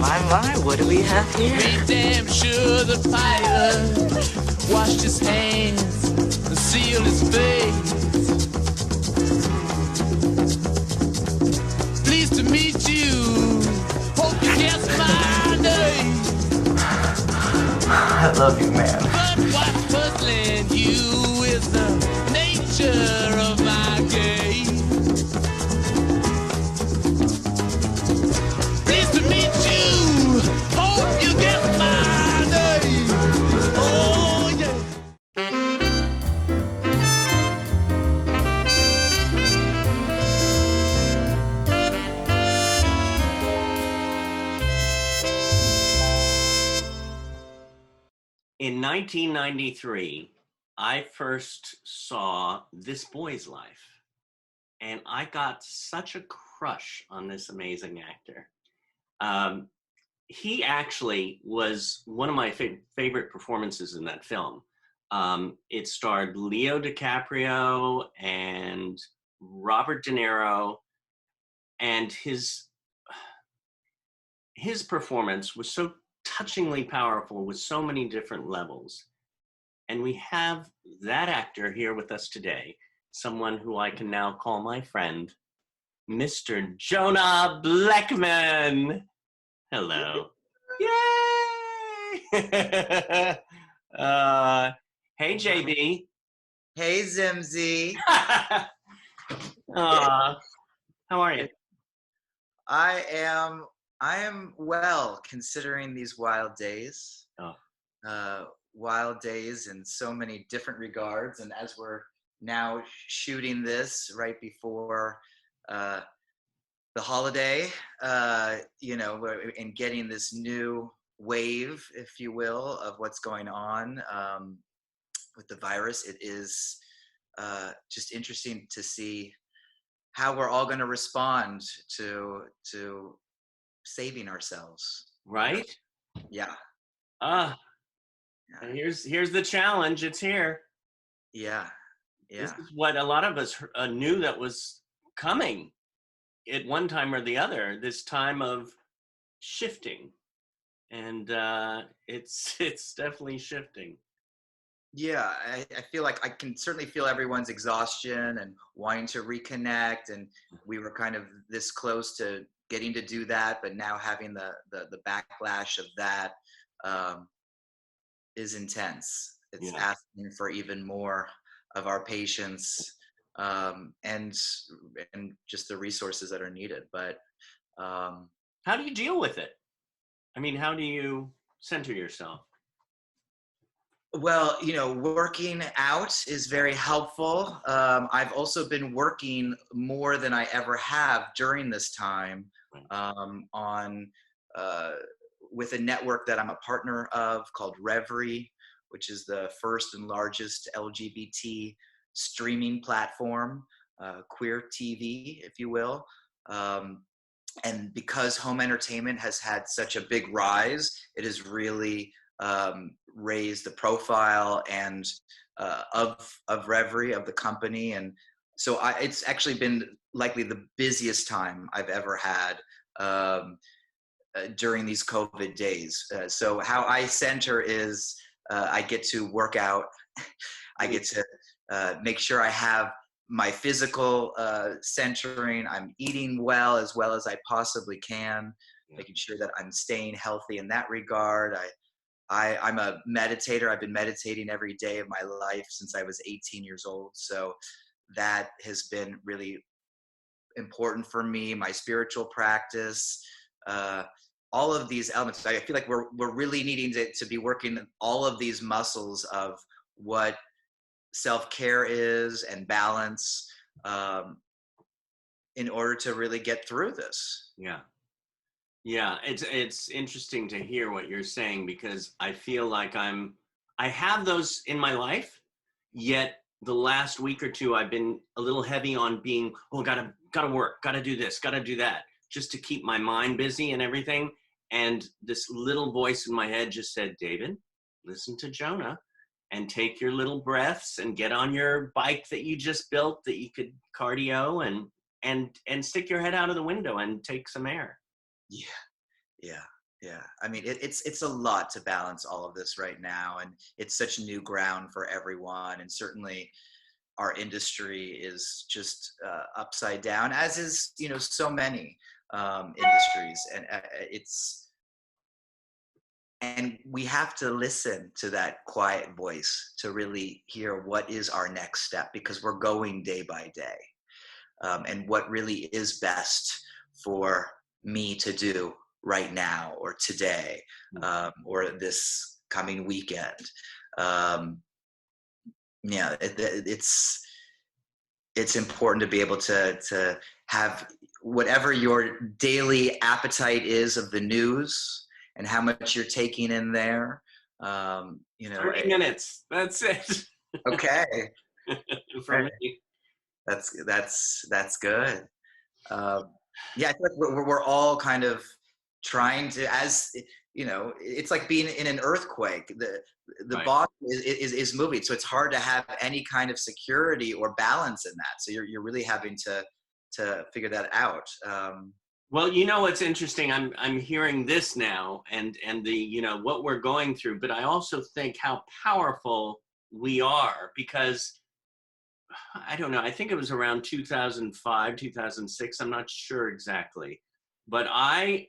My, what do we have here? Be damn sure the pilot washed his hands and sealed his face. Pleased to meet you. Hope you guess my name. I love you, man. But what's puzzling you is the nature of my game. Pleased to meet you. Hope you guess my name. Oh, yeah. In 1993, I first saw This Boy's Life, and I got such a crush on this amazing actor. He actually was one of my favorite performances in that film. It starred Leo DiCaprio and Robert De Niro, and his performance was so touchingly powerful with so many different levels. And we have that actor here with us today, someone who I can now call my friend, Mr. Jonah Blechman. Hello. Yay! Hey, JB. Hey, Zimzy. How are you? I am well, considering these wild days. Wild days in so many different regards. And as we're now shooting this right before the holiday, and getting this new wave, if you will, of what's going on with the virus, it is just interesting to see how we're all going to respond to saving ourselves. Right? Yeah. Yeah. Here's the challenge. It's here. Yeah. This is what a lot of us knew that was coming at one time or the other, this time of shifting. And it's definitely shifting. Yeah, I feel like I can certainly feel everyone's exhaustion and wanting to reconnect. And we were kind of this close to getting to do that, but now having the backlash of that is intense. It's asking for even more of our patience and just the resources that are needed. But how do you deal with it? I mean, how do you center yourself? Well, working out is very helpful. I've also been working more than I ever have during this time with a network that I'm a partner of called Reverie, which is the first and largest LGBT streaming platform, queer TV, if you will. And because home entertainment has had such a big rise, it has really raised the profile and of Reverie, of the company. And so it's actually been likely the busiest time I've ever had during these COVID days. So how I center is I get to work out. I get to make sure I have my physical centering. I'm eating well as I possibly can, making sure that I'm staying healthy in that regard. I'm a meditator. I've been meditating every day of my life since I was 18 years old. So that has been really important for me, my spiritual practice, all of these elements. I feel like we're really needing to be working all of these muscles of what self-care is and balance in order to really get through this. Yeah, it's interesting to hear what you're saying, because I feel like I have those in my life, yet the last week or two I've been a little heavy on being, gotta work, gotta do this, gotta do that, just to keep my mind busy and everything. And this little voice in my head just said, David, listen to Jonah and take your little breaths and get on your bike that you just built that you could cardio and stick your head out of the window and take some air. Yeah. Yeah, I mean, it's a lot to balance all of this right now, and it's such new ground for everyone, and certainly our industry is just upside down, as is so many industries, and and we have to listen to that quiet voice to really hear what is our next step, because we're going day by day, and what really is best for me to do right now or today, or this coming weekend. Yeah, it's important to be able to have whatever your daily appetite is of the news and how much you're taking in there. 30 minutes. That's it. Okay. For me. That's good. Yeah, I feel like we're all kind of trying to, as it's like being in an earthquake. The Right. bottom is moving, so it's hard to have any kind of security or balance in that. So you're really having to figure that out. Well, what's interesting, I'm hearing this now, and the what we're going through, but I also think how powerful we are, because I don't know, I think it was around 2005, 2006, I'm not sure exactly, but I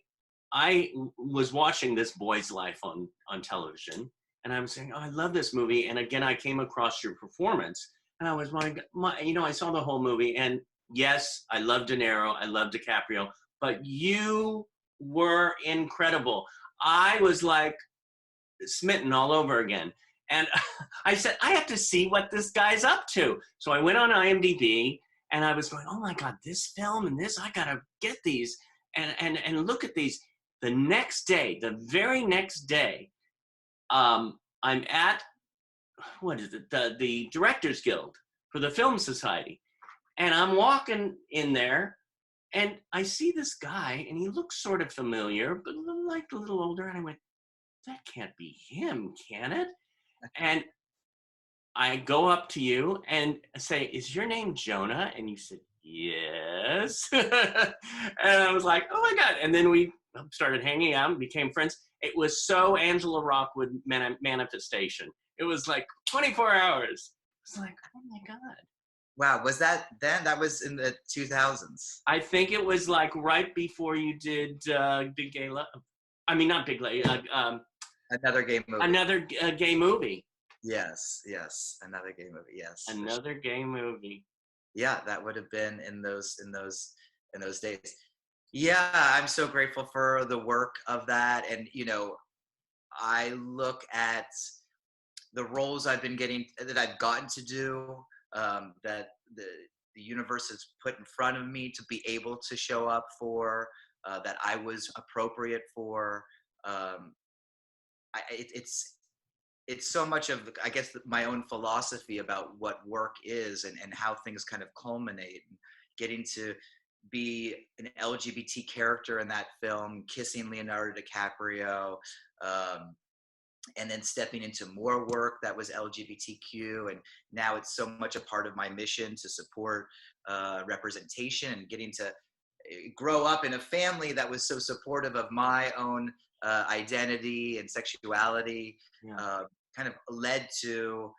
was watching This Boy's Life on television, and I was saying, oh, I love this movie, and again, I came across your performance, and I was I saw the whole movie, and yes, I love De Niro, I love DiCaprio, but you were incredible. I was like smitten all over again. And I said, I have to see what this guy's up to. So I went on IMDb, and I was going, oh my God, this film and this, I gotta get these and look at these. The next day, the very next day, I'm at, what is it, the Directors Guild for the Film Society. And I'm walking in there, and I see this guy, and he looks sort of familiar, but like a little older. And I went, that can't be him, can it? And I go up to you and say, is your name Jonah? And you said, yes. And I was like, oh my God. And then we started hanging out and became friends. It was so Angela Rockwood manifestation. It was like 24 hours. It's like, oh my God. Wow, was that then? That was in the 2000s. I think it was like right before you did Big Gay Love. I mean, not Big Gay. Another gay movie. Another gay movie. Yes, another gay movie. Yes, another gay movie. Yeah, that would have been in those days. Yeah, I'm so grateful for the work of that, and I look at the roles I've been getting, that I've gotten to do, that the universe has put in front of me to be able to show up for, that I was appropriate for. It's so much of, I guess, my own philosophy about what work is, and how things kind of culminate. And getting to be an LGBT character in that film, kissing Leonardo DiCaprio, and then stepping into more work that was LGBTQ. And now it's so much a part of my mission to support representation, and getting to grow up in a family that was so supportive of my own identity and sexuality. Yeah. Kind of led to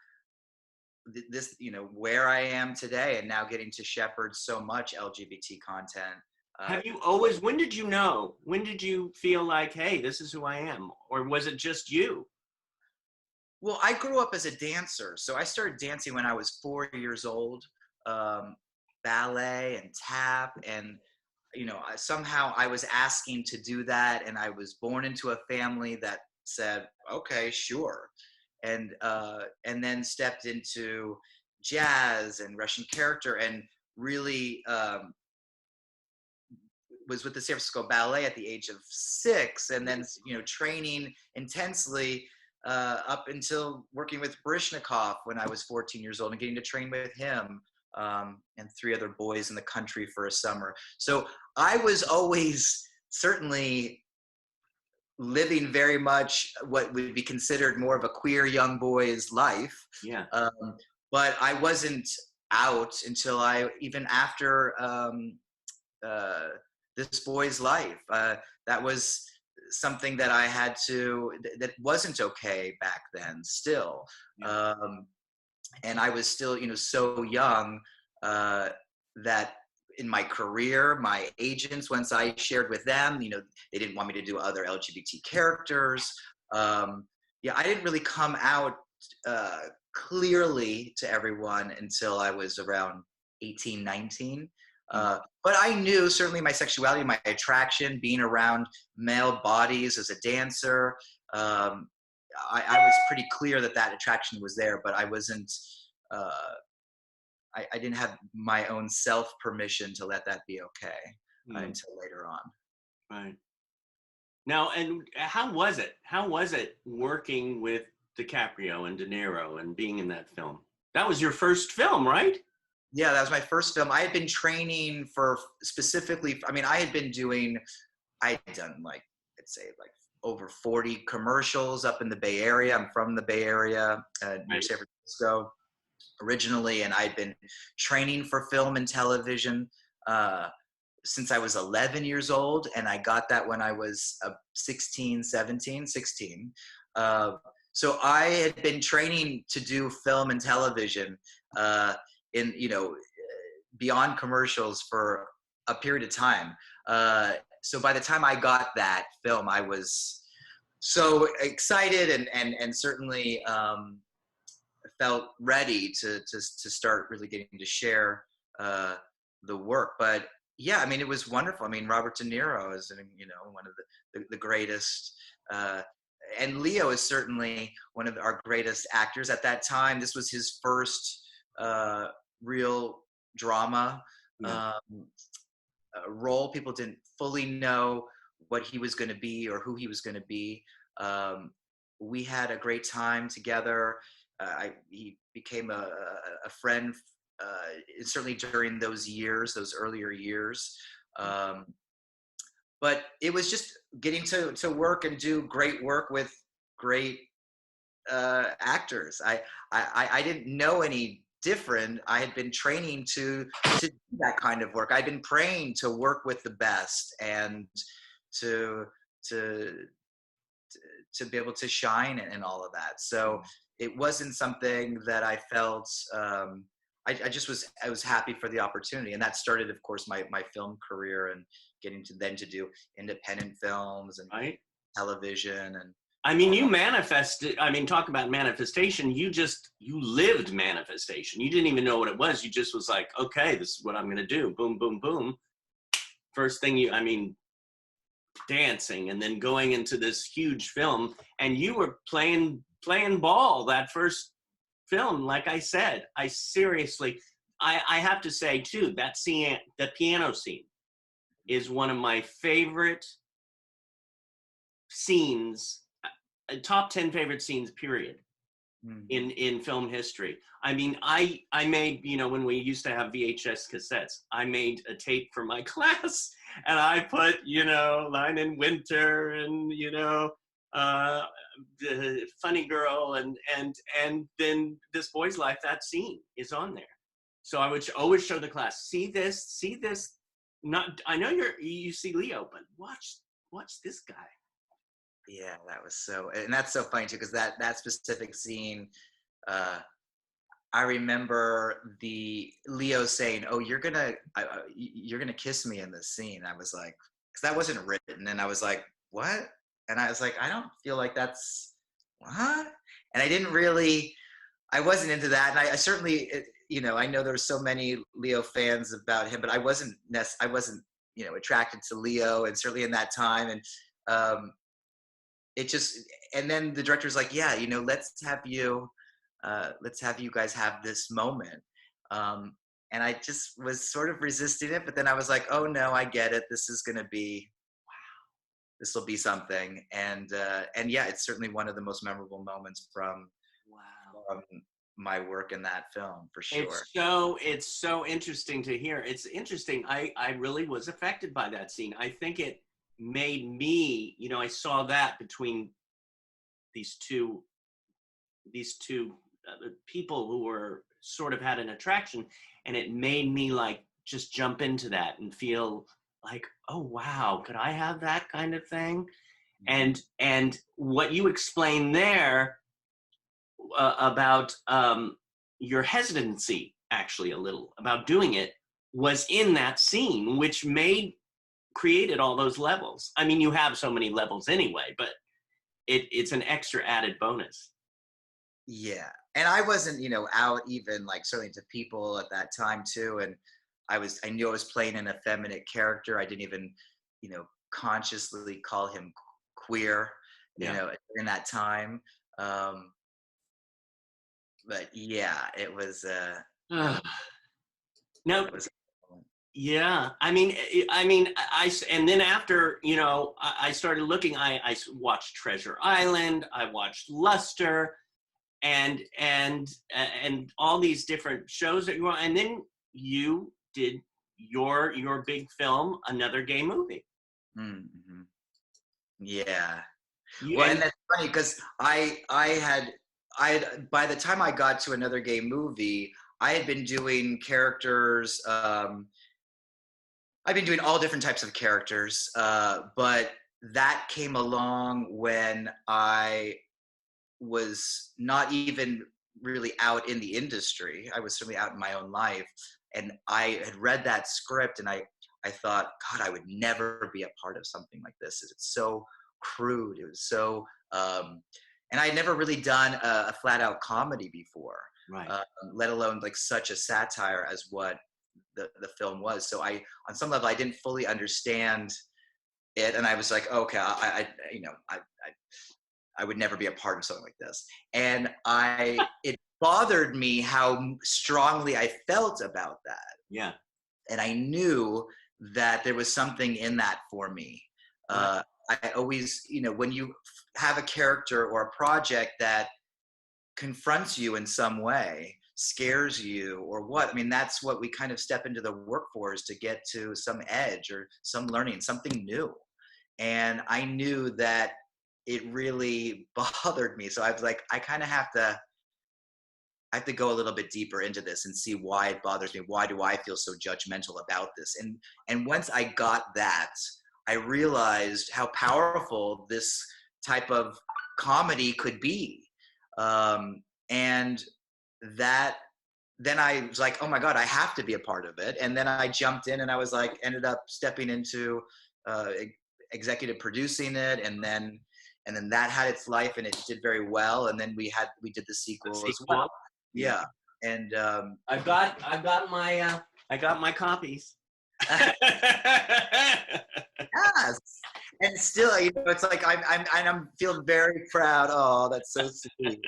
this, where I am today, and now getting to shepherd so much LGBT content. Have you always, when did you know? When did you feel like, hey, this is who I am? Or was it just you? Well, I grew up as a dancer. So I started dancing when I was 4 years old, ballet and tap. And, somehow I was asking to do that. And I was born into a family that said, okay, sure. And then stepped into jazz and Russian character, and really was with the San Francisco Ballet at the age of 6, and then training intensely up until working with Baryshnikov when I was 14 years old, and getting to train with him and 3 other boys in the country for a summer. So I was always certainly living very much what would be considered more of a queer young boy's life. Yeah. But I wasn't out until even after This Boy's Life. That was something that I had to, that wasn't okay back then still. And I was still, so young that in my career, my agents, once I shared with them, they didn't want me to do other LGBT characters. I didn't really come out clearly to everyone until I was around 18, 19. But I knew certainly my sexuality, my attraction, being around male bodies as a dancer. I was pretty clear that attraction was there, but I wasn't, I didn't have my own self permission to let that be okay until later on. Right. Now, and how was it? How was it working with DiCaprio and De Niro and being in that film? That was your first film, right? Yeah, that was my first film. I had been training for specifically, I had done like, I'd say like over 40 commercials up in the Bay Area. I'm from the Bay Area, near San Francisco originally, and I'd been training for film and television since I was 11 years old, and I got that when I was 16. So I had been training to do film and television in, beyond commercials for a period of time. So by the time I got that film, I was so excited and certainly felt ready to start really getting to share the work. But yeah, it was wonderful. Robert De Niro is, one of the greatest, and Leo is certainly one of our greatest actors at that time. This was his first real drama role. People didn't fully know what he was going to be or who he was going to be. We had a great time together. He became a friend, certainly during those earlier years. But it was just getting to work and do great work with great actors. I didn't know any different. I had been training to do that kind of work. I'd been praying to work with the best and to be able to shine and all of that. So it wasn't something that I felt, I was happy for the opportunity. And that started, of course, my film career and getting to do independent films and television. And you manifested, talk about manifestation. You lived manifestation. You didn't even know what it was. You just was like, okay, this is what I'm going to do. Boom, boom, boom. First thing dancing and then going into this huge film, and you were playing ball that first film. Like I said, I seriously, I have to say too, that scene, the piano scene, is one of my favorite scenes, top 10 favorite scenes, period, in film history. I made, when we used to have VHS cassettes, I made a tape for my class, and I put, Line in Winter and, the Funny Girl and then This Boy's Life. That scene is on there. So I would always show the class, see this. I know you see Leo, but watch this guy. Yeah, that was and that's so funny too, because that specific scene, I remember the Leo saying, "Oh, you're gonna kiss me in this scene." I was like, because that wasn't written, and I was like, "What?" And I was like, "I don't feel like that's what." And I wasn't into that, and I certainly, I know there's so many Leo fans about him, but I wasn't attracted to Leo, and certainly in that time, and it just, and then the director's like, yeah, let's have you guys have this moment. And I just was sort of resisting it, but then I was like, oh no, I get it. This is going to be, wow, this will be something. And yeah, it's certainly one of the most memorable moments from my work in that film, for sure. It's so interesting to hear. It's interesting. I really was affected by that scene. I think it made me, I saw that between these two people who were sort of had an attraction, and it made me like just jump into that and feel like, oh wow, could I have that kind of thing? And what you explained there about your hesitancy, actually a little about doing it, was in that scene, which created all those levels. I mean, you have so many levels anyway, but it's an extra added bonus. Yeah. And I wasn't, out even like certainly to people at that time too. And I knew I was playing an effeminate character. I didn't even, consciously call him queer, in that time. But yeah, it was, No, it was, yeah. And then after, I started looking, I watched Treasure Island, I watched Luster, and all these different shows that you want, and then you did your big film, Another Gay Movie. mm-hmm. Yeah. You, Well, and and that's funny because I had by the time I got to Another Gay Movie, I had been doing characters. I've been doing all different types of characters, but that came along when I was not even really out in the industry. I was certainly out in my own life, and I had read that script, and I thought, God, I would never be a part of something like this. It's so crude. It was so, and I had never really done a flat out comedy before, right. Let alone like such a satire as what the film was. So on some level, I didn't fully understand it, and I was like, okay, I would never be a part of something like this. And it bothered me how strongly I felt about that. Yeah. And I knew that there was something in that for me. Right. I always, when you have a character or a project that confronts you in some way, scares you or what, I mean, that's what we kind of step into the work for, is to get to some edge or some learning, something new. And I knew that it really bothered me. So I was like, I kind of have to go a little bit deeper into this and see why it bothers me. Why do I feel so judgmental about this? And once I got that, I realized how powerful this type of comedy could be. And that, then I was like, oh my God, I have to be a part of it. And then I jumped in, and I was like, ended up stepping into executive producing it, and then that had its life, and it did very well. And then we did the sequel as well. Yeah. And I got my copies. yes. And still, it's like I'm feel very proud. Oh, that's so sweet.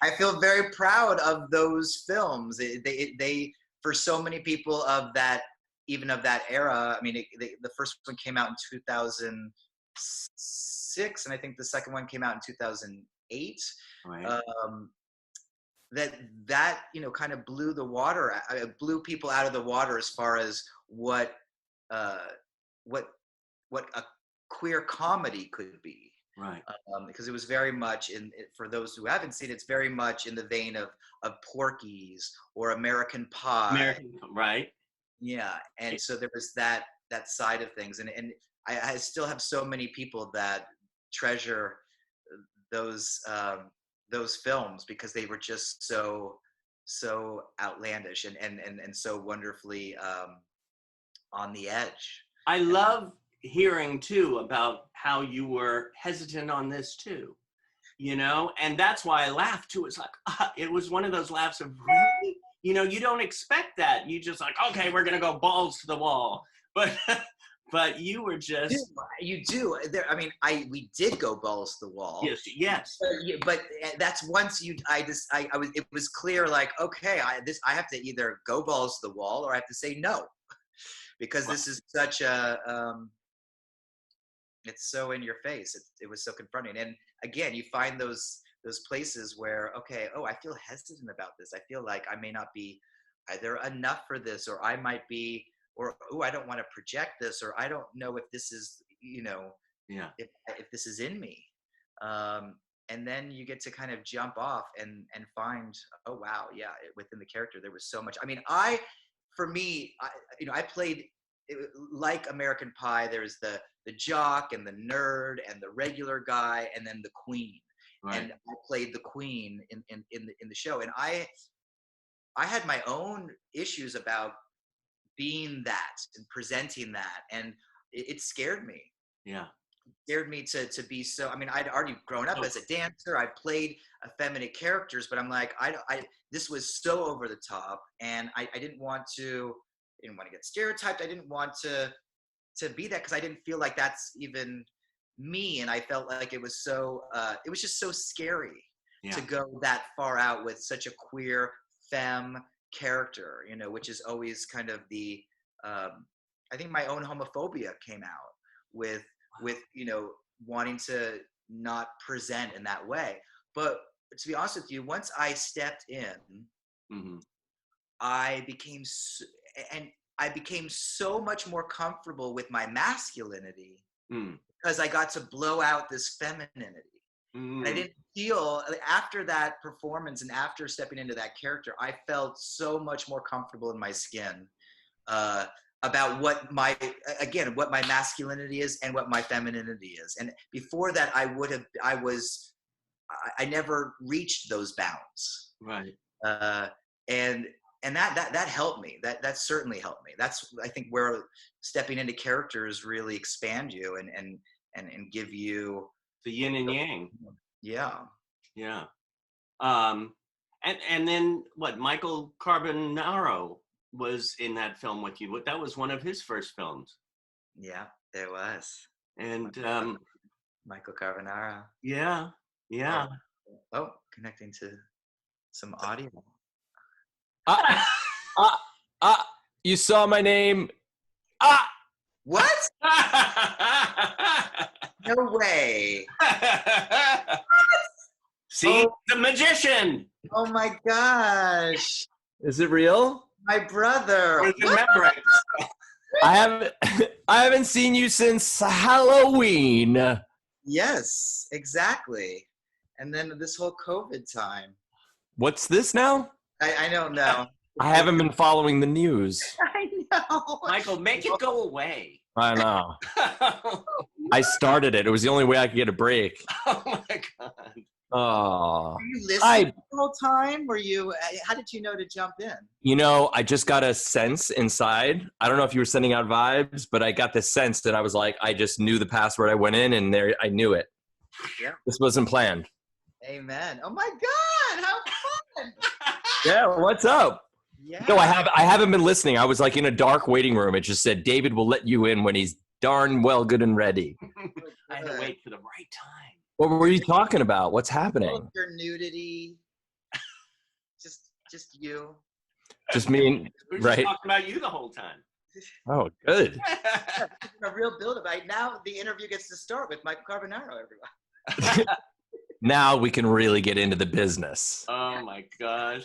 I feel very proud of those films. They for so many people of that, even of that era. I mean, the first one came out in 2006, and I think the second one came out in 2008. Right. That kind of blew blew people out of the water as far as what a queer comedy could be. Right. Because it was very much for those who haven't seen it, it's very much in the vein of Porky's or American Pie. Right. Yeah. And so there was that side of things. And I still have so many people that treasure those films, because they were just so outlandish and so wonderfully on the edge. I love hearing too about how you were hesitant on this too, and that's why I laughed too. It's like, it was one of those laughs of, really? You don't expect that. You just like, okay, we're gonna go balls to the wall, but you were just. You do. There. I mean, we did go balls to the wall. Yes. But that's once you. It was clear. Like, okay, I have to either go balls to the wall, or I have to say no, because this is such a. It's so in your face. It was so confronting. And again, you find those places where, okay, I feel hesitant about this. I feel like I may not be either enough for this, or I might be. Or, I don't want to project this, or I don't know if this is, if this is in me. And then you get to kind of jump off and find, oh, wow, yeah, within the character, there was so much. I mean, I played like American Pie, there's the jock and the nerd and the regular guy, and then the queen. Right. And I played the queen in the show, and I had my own issues about being that and presenting that, and it scared me. Yeah. Scared me to be so. I mean, I'd already grown up as a dancer. I played effeminate characters, but I'm like, this was so over the top, and I didn't want to get stereotyped. I didn't want to be that, because I didn't feel like that's even me, and I felt like it was so. It was just so scary to go that far out with such a queer femme character, which is always kind of the. I think my own homophobia came out with wanting to not present in that way. But to be honest with you, once I stepped in, I became so much more comfortable with my masculinity because I got to blow out this femininity. And I didn't feel, after that performance and after stepping into that character, I felt so much more comfortable in my skin about what my masculinity is and what my femininity is. And before that, I never reached those bounds. Right. And that helped me. That certainly helped me. That's, I think, where stepping into characters really expand you and give you the yin and yang. Yeah. Yeah. And then what? Michael Carbonaro was in that film with you. That was one of his first films. Yeah, there was. And Michael Carbonaro. Yeah. Oh, connecting to some audio. You saw my name. What? No way. See, the magician. Oh my gosh. Is it real? My brother. Remember it. I haven't seen you since Halloween. Yes, exactly. And then this whole COVID time. What's this now? I don't know. I haven't been following the news. I know. Michael, make it go away. I know. I started it. It was the only way I could get a break. Oh my God. Oh. Were you listening the whole time? How did you know to jump in? I just got a sense inside. I don't know if you were sending out vibes, but I got this sense that I was like, I just knew the password. I went in and there, I knew it. Yeah. This wasn't planned. Amen. Oh my God, how fun. Yeah, what's up? Yeah. No, I haven't been listening. I was like in a dark waiting room. It just said, David will let you in when he's darn well good and ready. I had to wait for the right time. What were you talking about? What's happening? Your nudity. Just you. Just me, We were right? just talking about you the whole time. Oh, good. A real build-up. Now the interview gets to start with Michael Carbonaro, everyone. Now we can really get into the business. Oh my gosh.